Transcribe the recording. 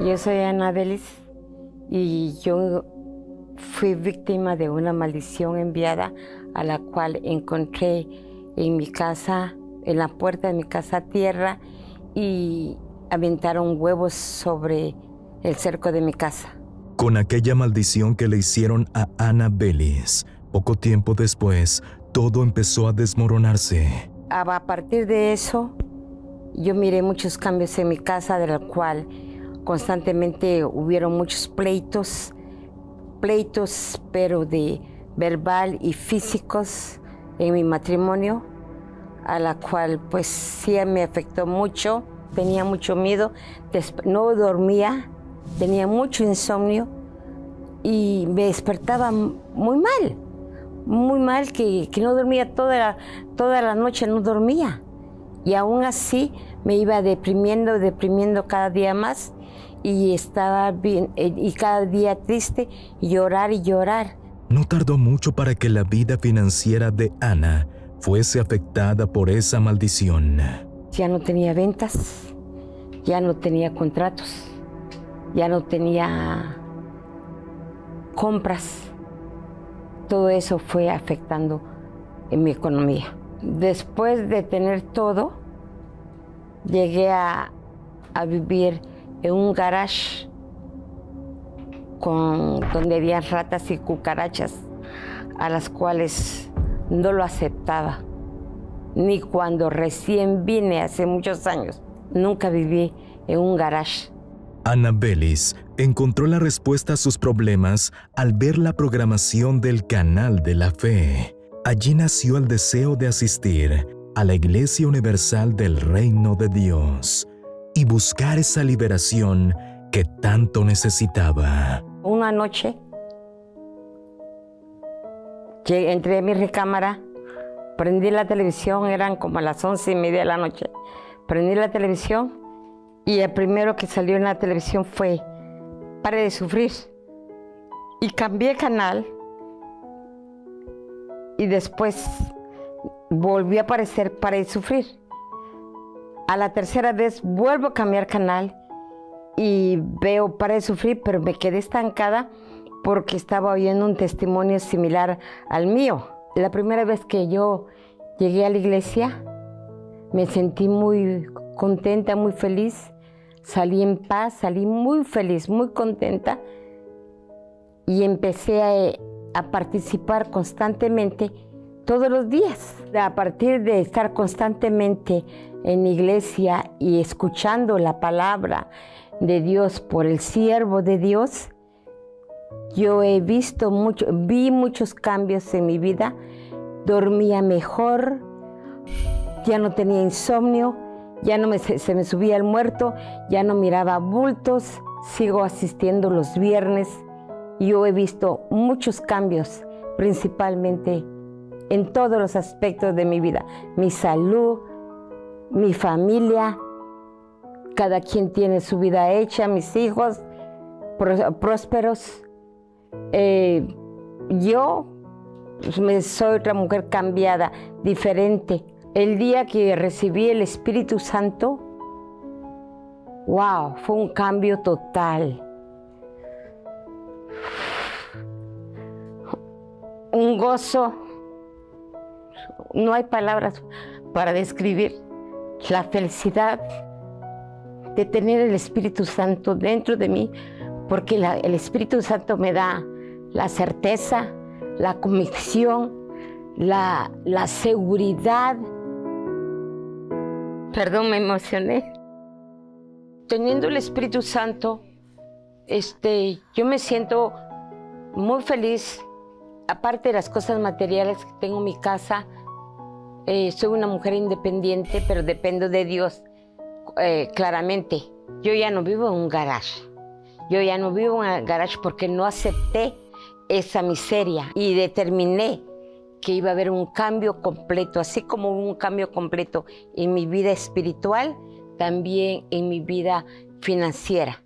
Yo soy Ana Belis y yo fui víctima de una maldición enviada a la cual encontré en mi casa, en la puerta de mi casa, tierra y aventaron huevos sobre el cerco de mi casa. Con aquella maldición que le hicieron a Ana Belis, poco tiempo después, todo empezó a desmoronarse. A partir de eso, yo miré muchos cambios en mi casa, de la cual constantemente hubieron muchos pleitos, pero de verbal y físicos en mi matrimonio, a la cual pues sí me afectó mucho. Tenía mucho miedo, no dormía, tenía mucho insomnio y me despertaba muy mal, que no dormía toda la noche, no dormía. Y aún así me iba deprimiendo cada día más y estaba bien, y cada día triste, y llorar. No tardó mucho para que la vida financiera de Ana fuese afectada por esa maldición. Ya no tenía ventas, ya no tenía contratos, ya no tenía compras. Todo eso fue afectando en mi economía. Después de tener todo, llegué a vivir en un garage donde había ratas y cucarachas, a las cuales no lo aceptaba. Ni cuando recién vine hace muchos años, nunca viví en un garage. Ana Belis encontró la respuesta a sus problemas al ver la programación del Canal de la Fe. Allí nació el deseo de asistir a la Iglesia Universal del Reino de Dios y buscar esa liberación que tanto necesitaba. Una noche, entré a mi recámara, prendí la televisión, eran como a las 11:30 de la noche. Prendí la televisión y el primero que salió en la televisión fue Pare de Sufrir. Y cambié canal y después volvió a aparecer Pare de Sufrir. A la tercera vez vuelvo a cambiar canal y veo Pare de Sufrir, pero me quedé estancada porque estaba oyendo un testimonio similar al mío. La primera vez que yo llegué a la iglesia, me sentí muy contenta, muy feliz. Salí en paz, salí muy feliz, muy contenta y empecé a participar constantemente todos los días. A partir de estar constantemente en la iglesia y escuchando la palabra de Dios por el siervo de Dios, yo vi muchos cambios en mi vida. Dormía mejor, ya no tenía insomnio, ya no se me subía el muerto, ya no miraba bultos, sigo asistiendo los viernes y yo he visto muchos cambios, principalmente en todos los aspectos de mi vida. Mi salud, mi familia, cada quien tiene su vida hecha, mis hijos prósperos. Yo soy otra mujer cambiada, diferente. El día que recibí el Espíritu Santo, wow, fue un cambio total. Un gozo, no hay palabras para describir la felicidad de tener el Espíritu Santo dentro de mí, porque el Espíritu Santo me da la certeza, la convicción, la seguridad. Perdón, me emocioné. Teniendo el Espíritu Santo, yo me siento muy feliz. Aparte de las cosas materiales que tengo en mi casa, soy una mujer independiente, pero dependo de Dios, claramente. Yo ya no vivo en un garage. Yo ya no vivo en un garage porque no acepté esa miseria y determiné que iba a haber un cambio completo, así como hubo un cambio completo en mi vida espiritual, también en mi vida financiera.